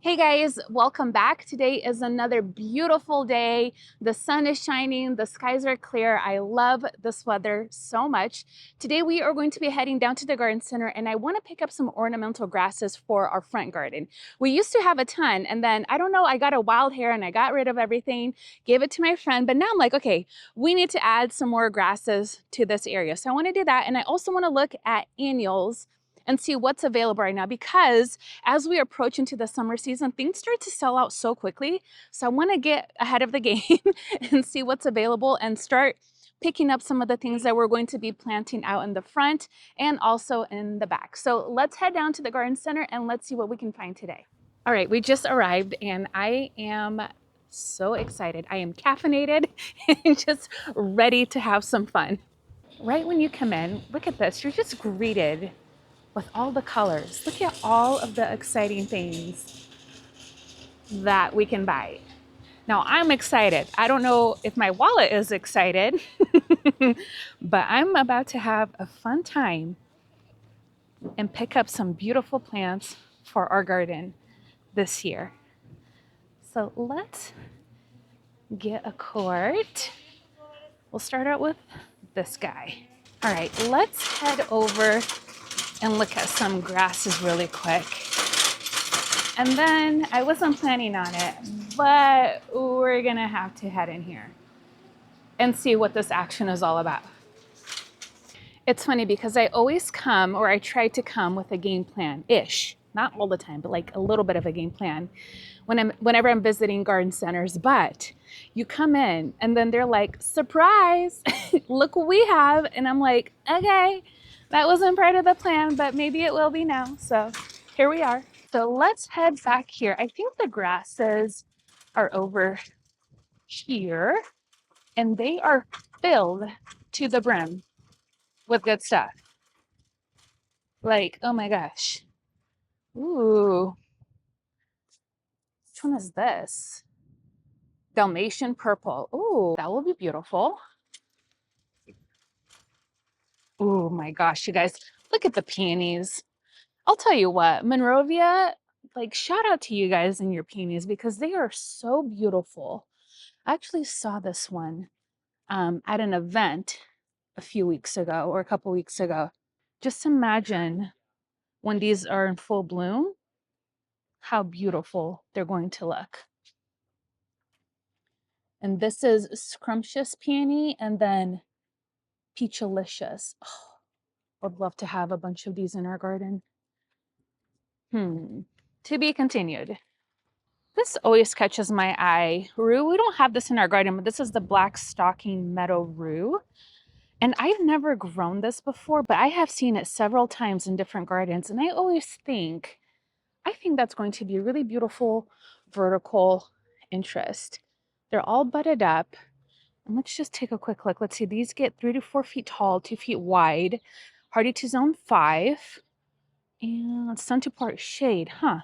Hey guys, welcome back. Today is another beautiful day. The sun is shining, the skies are clear. I love this weather so much. Today we are going to be heading down to the garden center and I want to pick up some ornamental grasses for our front garden. We used to have a ton and then I don't know, I got a wild hair and I got rid of everything, gave it to my friend, but now I'm like, okay, we need to add some more grasses to this area. So I want to do that, and I also want to look at annuals and see what's available right now, because as we approach into the summer season, things start to sell out so quickly. So I want to get ahead of the game and see what's available and start picking up some of the things that we're going to be planting out in the front and also in the back. So let's head down to the garden center and let's see what we can find today. All right, we just arrived and I am so excited. I am caffeinated and just ready to have some fun. Right when you come in, look at this, you're just greeted with all the colors. Look at all of the exciting things that we can buy. Now I'm excited. I don't know if my wallet is excited, but I'm about to have a fun time and pick up some beautiful plants for our garden this year. So let's get a quart. We'll start out with this guy. All right, let's head over and look at some grasses really quick. And then I wasn't planning on it, but we're gonna have to head in here and see what this action is all about. It's funny because I always come, or I try to come with a game plan-ish. Not all the time, but like a little bit of a game plan whenever I'm visiting garden centers. But you come in and then they're like, surprise, look what we have. And I'm like, okay, that wasn't part of the plan, but maybe it will be now. So here we are. So let's head back here. I think the grasses are over here and they are filled to the brim with good stuff. Like, oh my gosh. Ooh. Which one is this? Dalmatian purple. Ooh, that will be beautiful. Oh my gosh, you guys, look at the peonies. I'll tell you what, Monrovia, like shout out to you guys and your peonies because they are so beautiful. I actually saw this one at an event a few weeks ago or a couple weeks ago. Just imagine when these are in full bloom, how beautiful they're going to look. And this is scrumptious peony and then peachalicious. Oh, I'd love to have a bunch of these in our garden. To be continued. This always catches my eye. Rue, we don't have this in our garden, but this is the black stocking meadow rue. And I've never grown this before, but I have seen it several times in different gardens. And I always think, that's going to be a really beautiful vertical interest. They're all budded up. And let's just take a quick look. Let's see, these get 3 to 4 feet tall, 2 feet wide, hardy to zone 5, and sun to part shade, huh?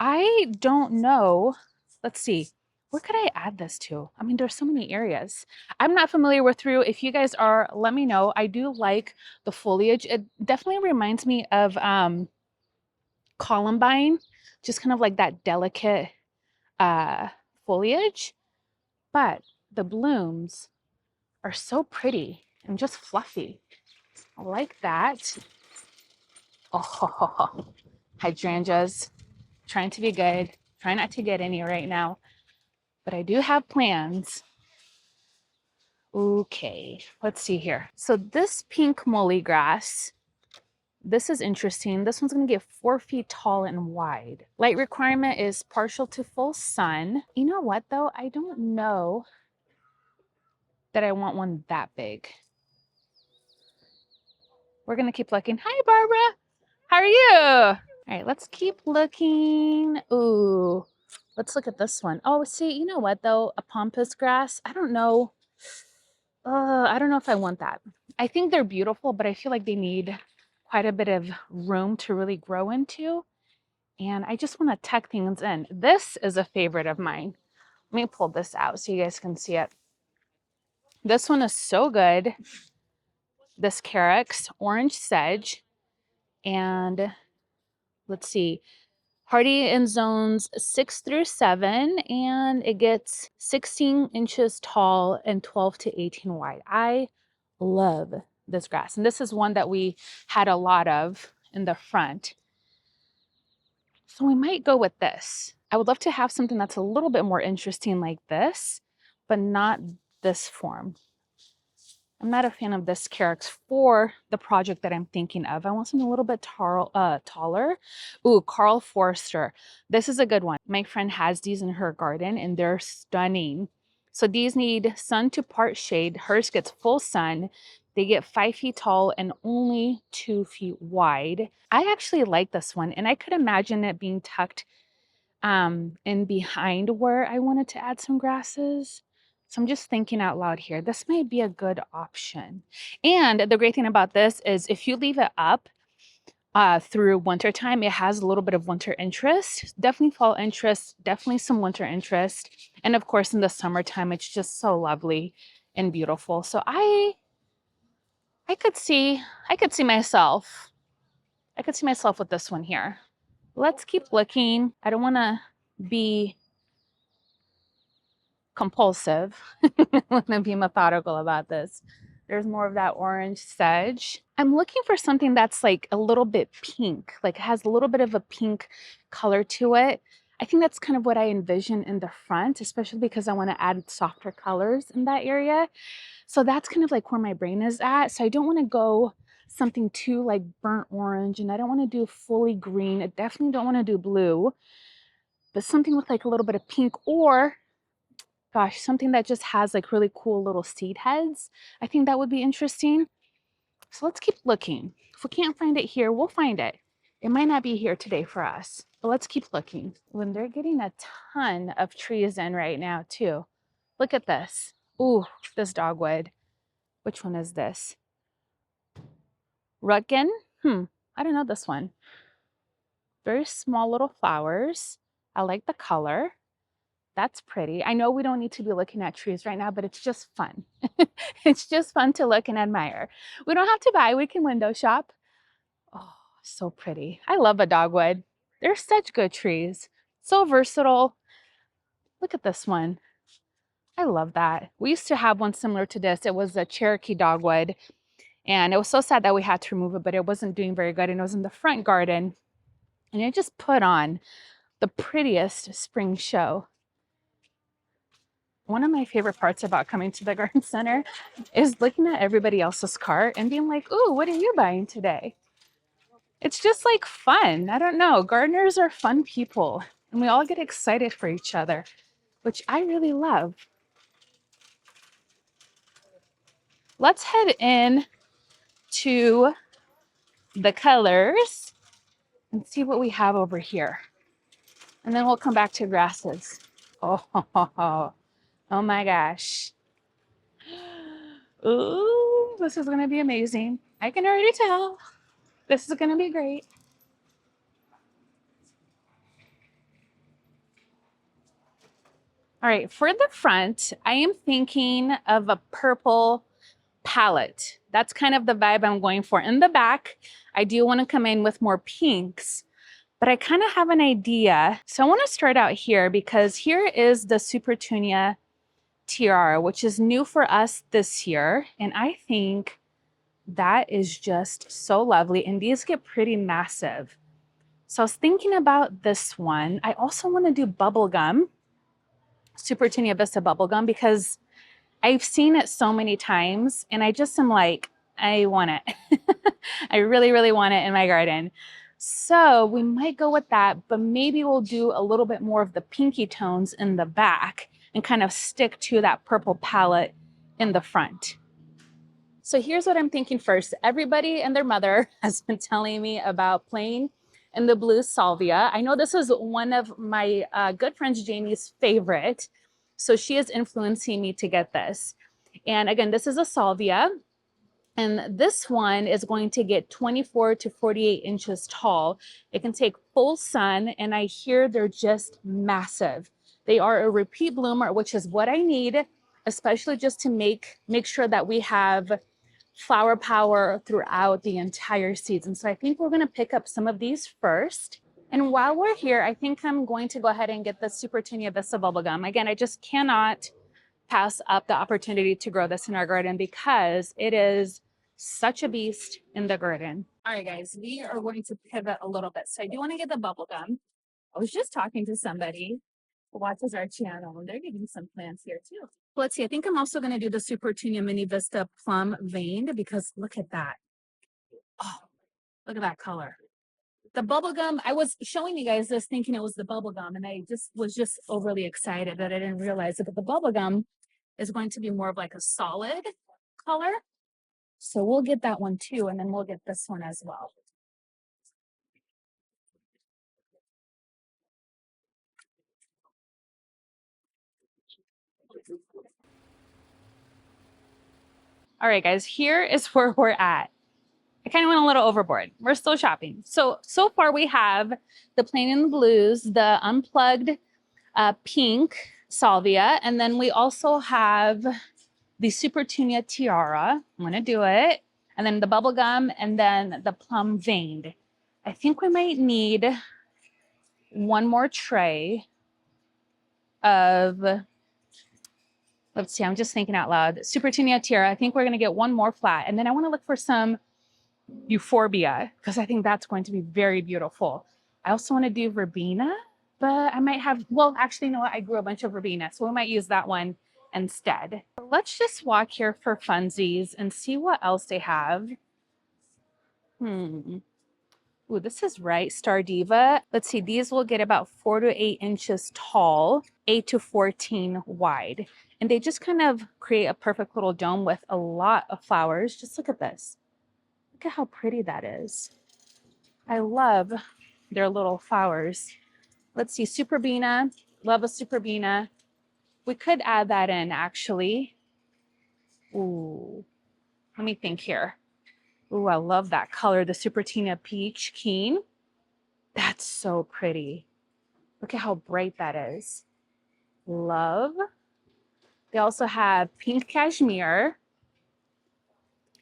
I don't know. Let's see. Where could I add this to? I mean, there's so many areas. I'm not familiar with rue. If you guys are, let me know. I do like the foliage. It definitely reminds me of columbine, just kind of like that delicate foliage. But the blooms are so pretty and just fluffy. I like that. Oh, hydrangeas. Trying to be good. Trying not to get any right now. But I do have plans. Okay, let's see here. So this pink molly grass, this is interesting. This one's gonna get 4 feet tall and wide. Light requirement is partial to full sun. You know what though? I don't know that I want one that big. We're gonna keep looking. Hi, Barbara. How are you? All right, let's keep looking. Ooh, let's look at this one. Oh, see, you know what though? A pampas grass. I don't know. I don't know if I want that. I think they're beautiful, but I feel like they need quite a bit of room to really grow into. And I just want to tuck things in. This is a favorite of mine. Let me pull this out so you guys can see it. This one is so good. This Carex orange sedge. And let's see. Hardy in zones 6 through 7, and it gets 16 inches tall and 12 to 18 wide. I love this grass, and this is one that we had a lot of in the front. So we might go with this. I would love to have something that's a little bit more interesting like this, but not this form. I'm not a fan of this character for the project that I'm thinking of. I want something a little bit taller. Ooh, Carl Forster. This is a good one. My friend has these in her garden and they're stunning. So these need sun to part shade. Hers gets full sun. They get 5 feet tall and only 2 feet wide. I actually like this one, and I could imagine it being tucked in behind where I wanted to add some grasses. So I'm just thinking out loud here. This might be a good option. And the great thing about this is if you leave it up through winter time, it has a little bit of winter interest, definitely fall interest, definitely some winter interest. And of course, in the summertime, it's just so lovely and beautiful. So I could see myself. I could see myself with this one here. Let's keep looking. I don't want to be compulsive. I want to be methodical about this. There's more of that orange sedge. I'm looking for something that's like a little bit pink, like it has a little bit of a pink color to it. I think that's kind of what I envision in the front, especially because I want to add softer colors in that area. So that's kind of like where my brain is at. So I don't want to go something too like burnt orange, and I don't want to do fully green. I definitely don't want to do blue, but something with like a little bit of pink, or gosh, something that just has like really cool little seed heads. I think that would be interesting. So let's keep looking. If we can't find it here, we'll find it. It might not be here today for us, but let's keep looking. When they're getting a ton of trees in right now too. Look at this. Ooh, this dogwood. Which one is this? Rutgen? I don't know this one. Very small little flowers. I like the color. That's pretty. I know we don't need to be looking at trees right now, but it's just fun. It's just fun to look and admire. We don't have to buy, we can window shop. Oh, so pretty. I love a dogwood. They're such good trees. So versatile. Look at this one. I love that. We used to have one similar to this. It was a Cherokee dogwood, and it was so sad that we had to remove it, but it wasn't doing very good, and it was in the front garden, and it just put on the prettiest spring show. One of my favorite parts about coming to the garden center is looking at everybody else's cart and being like, ooh, what are you buying today? It's just like fun. I don't know. Gardeners are fun people, and we all get excited for each other, which I really love. Let's head in to the colors and see what we have over here. And then we'll come back to grasses. Oh, oh my gosh. Ooh, this is going to be amazing. I can already tell. This is going to be great. All right, for the front, I am thinking of a purple palette. That's kind of the vibe I'm going for. In the back, I do want to come in with more pinks, but I kind of have an idea. So I want to start out here because here is the Supertunia tiara, which is new for us this year. And I think that is just so lovely. And these get pretty massive. So I was thinking about this one. I also want to do bubblegum, Supertunia Vista bubblegum, because I've seen it so many times and I just am like, I want it. I really, really want it in my garden. So we might go with that, but maybe we'll do a little bit more of the pinky tones in the back and kind of stick to that purple palette in the front. So here's what I'm thinking first. Everybody and their mother has been telling me about playing in the blue salvia. I know this is one of my good friends, Jamie's favorite. So she is influencing me to get this. And again, this is a salvia. And this one is going to get 24 to 48 inches tall. It can take full sun, and I hear they're just massive. They are a repeat bloomer, which is what I need, especially just to make sure that we have flower power throughout the entire season. So I think we're going to pick up some of these first. And while we're here, I think I'm going to go ahead and get the Supertunia Vista bubblegum. Again, I just cannot pass up the opportunity to grow this in our garden because it is such a beast in the garden. All right, guys, we are going to pivot a little bit. So I do want to get the bubblegum. I was just talking to somebody who watches our channel, and they're getting some plants here too. Let's see, I think I'm also going to do the Supertunia Mini Vista Plum Veined because look at that. Oh, look at that color. The bubble gum, I was showing you guys this thinking it was the bubble gum, and I just was just overly excited that I didn't realize it. But the bubble gum is going to be more of like a solid color. So we'll get that one too, and then we'll get this one as well. All right, guys, here is where we're at. I kind of went a little overboard. We're still shopping. So far we have the plain and the blues, the unplugged pink salvia, and then we also have the Supertunia tiara. I'm gonna do it. And then the bubble gum and then the plum veined. I think we might need one more tray of, let's see, I'm just thinking out loud. Supertunia tiara, I think we're gonna get one more flat. And then I wanna look for some euphorbia because I think that's going to be very beautiful. I also wanna do verbena, but I might have, well, actually, you know what? I grew a bunch of verbena, so we might use that one instead. Let's just walk here for funsies and see what else they have. Ooh, this is right, Star Diva. Let's see, these will get about 4 to 8 inches tall, 8 to 14 wide. And they just kind of create a perfect little dome with a lot of flowers. Just look at this. Look at how pretty that is. I love their little flowers. Let's see, Superbena. Love a Superbena. We could add that in actually. Ooh, let me think here. Ooh, I love that color, the Supertina Peach Keen. That's so pretty. Look at how bright that is. Love. They also have pink cashmere.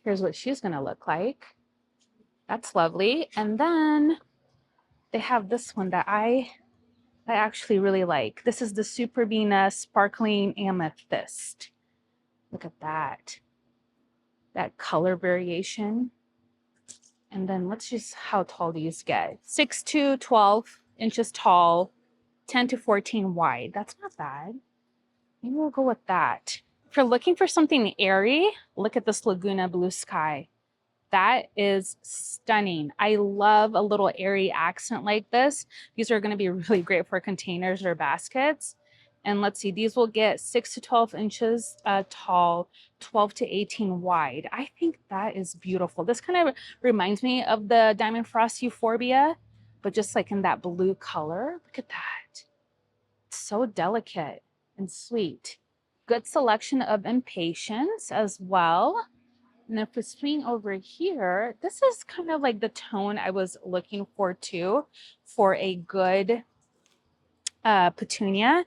Here's what she's gonna look like. That's lovely. And then they have this one that I actually really like. This is the Superbena Sparkling Amethyst. Look at that. That color variation. And then let's just how tall these get. 6 to 12 inches tall, 10 to 14 wide. That's not bad. Maybe we'll go with that. If you're looking for something airy, look at this Laguna Blue Sky. That is stunning. I love a little airy accent like this. These are going to be really great for containers or baskets. And let's see, these will get 6 to 12 inches tall, 12 to 18 wide. I think that is beautiful. This kind of reminds me of the Diamond Frost Euphorbia, but just like in that blue color. Look at that. It's so delicate and sweet. Good selection of impatiens as well. And if we swing over here, this is kind of like the tone I was looking for too, for a good petunia.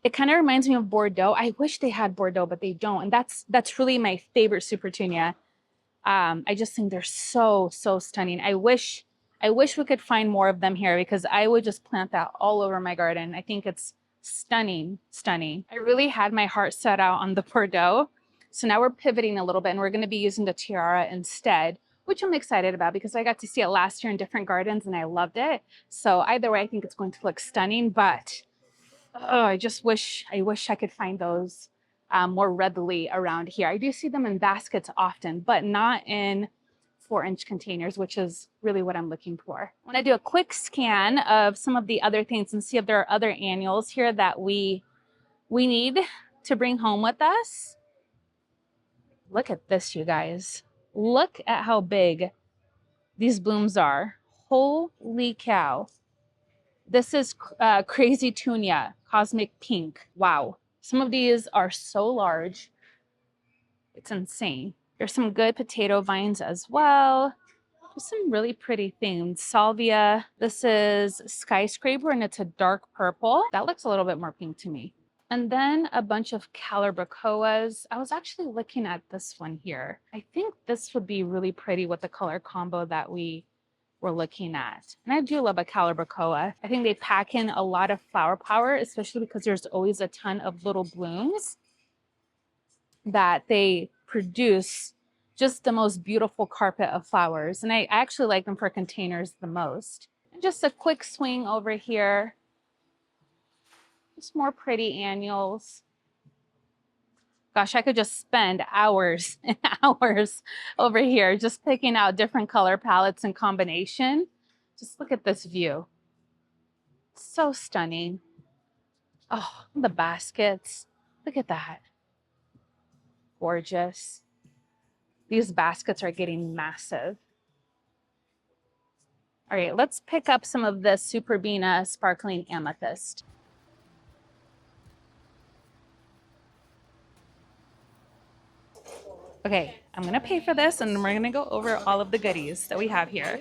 It kind of reminds me of Bordeaux. I wish they had Bordeaux, but they don't. And that's really my favorite Supertunia. I just think they're so stunning. I wish we could find more of them here because I would just plant that all over my garden. I think it's stunning. I really had my heart set out on the Bordeaux. So now we're pivoting a little bit and we're going to be using the tiara instead, which I'm excited about because I got to see it last year in different gardens and I loved it. So either way, I think it's going to look stunning, but oh, I wish I could find those more readily around here. I do see them in baskets often, but not in 4-inch containers, which is really what I'm looking for. I want to do a quick scan of some of the other things and see if there are other annuals here that we need to bring home with us. Look at this, you guys. Look at how big these blooms are. Holy cow. This is Crazy Tunia, Cosmic Pink. Wow. Some of these are so large. It's insane. There's some good potato vines as well. Just some really pretty things. Salvia. This is Skyscraper and it's a dark purple. That looks a little bit more pink to me. And then a bunch of Calibrachoas. I was actually looking at this one here. I think this would be really pretty with the color combo that we we're looking at. And I do love a calibrachoa. I think they pack in a lot of flower power, especially because there's always a ton of little blooms that they produce just the most beautiful carpet of flowers. And I actually like them for containers the most. And just a quick swing over here. Just more pretty annuals. Gosh, I could just spend hours and hours over here just picking out different color palettes and combination. Just look at this view. So stunning. Oh, the baskets. Look at that. Gorgeous. These baskets are getting massive. All right, let's pick up some of this Superbena sparkling amethyst. Okay, I'm gonna pay for this and we're gonna go over all of the goodies that we have here.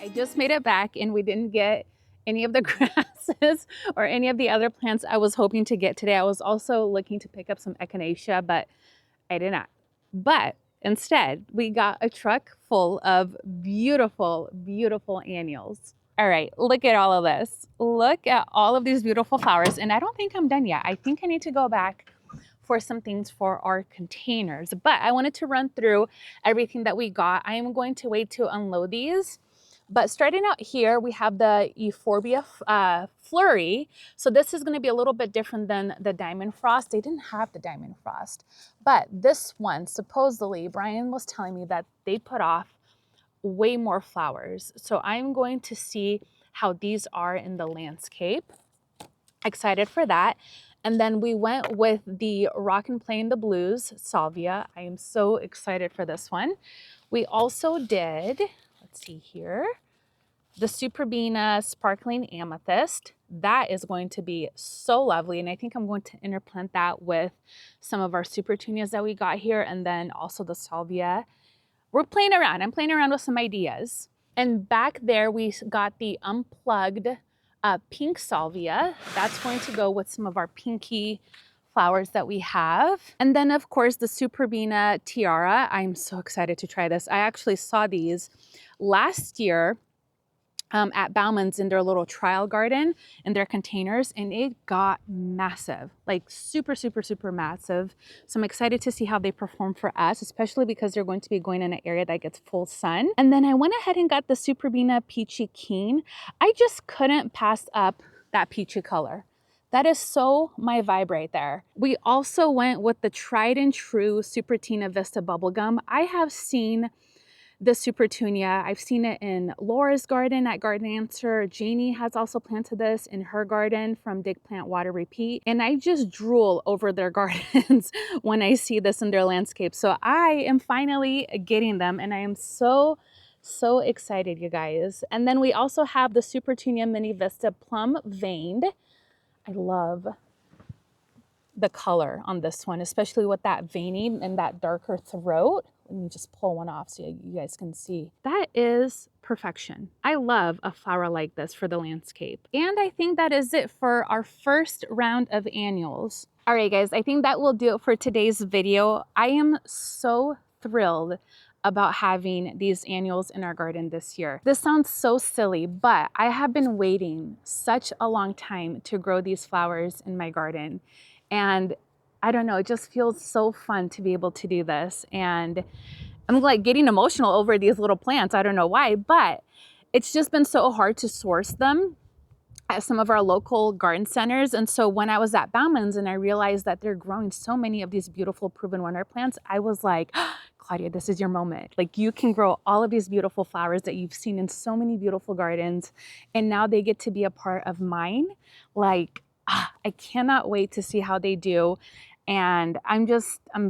I just made it back and we didn't get any of the grasses or any of the other plants I was hoping to get today. I was also looking to pick up some echinacea, but I did not. But instead, we got a truck full of beautiful, beautiful annuals. All right, look at all of this. Look at all of these beautiful flowers. And I don't think I'm done yet. I think I need to go back for some things for our containers. But I wanted to run through everything that we got. I am going to wait to unload these. But starting out here, we have the Euphorbia Flurry. So this is going to be a little bit different than the Diamond Frost. They didn't have the Diamond Frost. But this one, supposedly, Brian was telling me that they put off way more flowers. So I'm going to see how these are in the landscape. Excited for that. And then we went with the Rock and Play in the Blues Salvia. I am so excited for this one. We also did, let's see here, the Superbena Sparkling Amethyst. That is going to be so lovely. And I think I'm going to interplant that with some of our Supertunias that we got here. And then also the Salvia. We're playing around. I'm playing around with some ideas. And back there, we got the unplugged pink salvia. That's going to go with some of our pinky flowers that we have. And then of course the Superbena tiara. I'm so excited to try this. I actually saw these last year at Bauman's in their little trial garden in their containers, and it got massive, like super, super, super massive. So I'm excited to see how they perform for us, especially because they're going to be going in an area that gets full sun. And then I went ahead and got the Superbena Peachy Keen. I just couldn't pass up that peachy color. That is so my vibe right there. We also went with the tried and true Supertina Vista Bubblegum. I have seen the Supertunia. I've seen it in Laura's garden at Garden Answer. Janie has also planted this in her garden from Dig Plant Water Repeat. And I just drool over their gardens when I see this in their landscape. So I am finally getting them and I am so excited, you guys. And then we also have the Supertunia Mini Vista Plum Veined. I love the color on this one, especially with that veining and that darker throat. Let me just pull one off so you guys can see. That is perfection. I love a flower like this for the landscape. And I think that is it for our first round of annuals. All right, guys, I think that will do it for today's video. I am so thrilled about having these annuals in our garden this year. This sounds so silly, but I have been waiting such a long time to grow these flowers in my garden. And I don't know, it just feels so fun to be able to do this. And I'm like getting emotional over these little plants. I don't know why, but it's just been so hard to source them at some of our local garden centers. And so when I was at Bauman's and I realized that they're growing so many of these beautiful proven wonder plants, I was like, Claudia, this is your moment. Like, you can grow all of these beautiful flowers that you've seen in so many beautiful gardens, and now they get to be a part of mine. Like, I cannot wait to see how they do. And I'm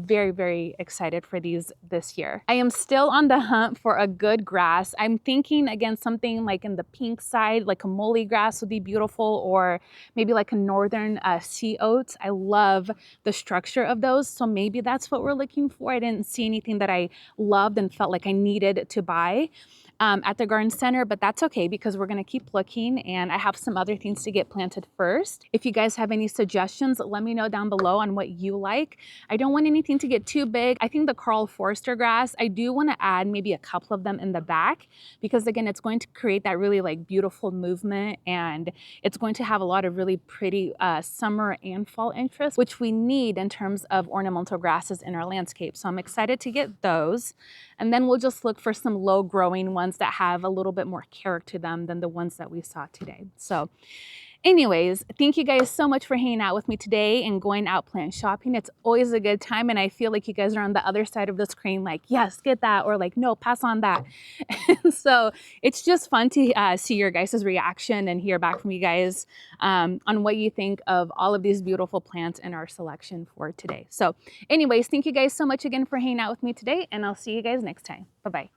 very, very excited for these this year. I am still on the hunt for a good grass. I'm thinking again, something like in the pink side, like a molly grass would be beautiful, or maybe like a northern sea oats. I love the structure of those. So maybe that's what we're looking for. I didn't see anything that I loved and felt like I needed to buy. at the garden center, but that's okay because we're going to keep looking and I have some other things to get planted first. If you guys have any suggestions, let me know down below on what you like. I don't want anything to get too big. I think the Carl Forster grass, I do want to add maybe a couple of them in the back because again, it's going to create that really like beautiful movement and it's going to have a lot of really pretty summer and fall interest, which we need in terms of ornamental grasses in our landscape. So I'm excited to get those. And then we'll just look for some low growing ones that have a little bit more character to them than the ones that we saw today. So anyways, thank you guys so much for hanging out with me today and going out plant shopping. It's always a good time. And I feel like you guys are on the other side of the screen like, yes, get that, or like, no, pass on that. And so it's just fun to see your guys' reaction and hear back from you guys on what you think of all of these beautiful plants in our selection for today. So anyways, thank you guys so much again for hanging out with me today, and I'll see you guys next time. Bye-bye.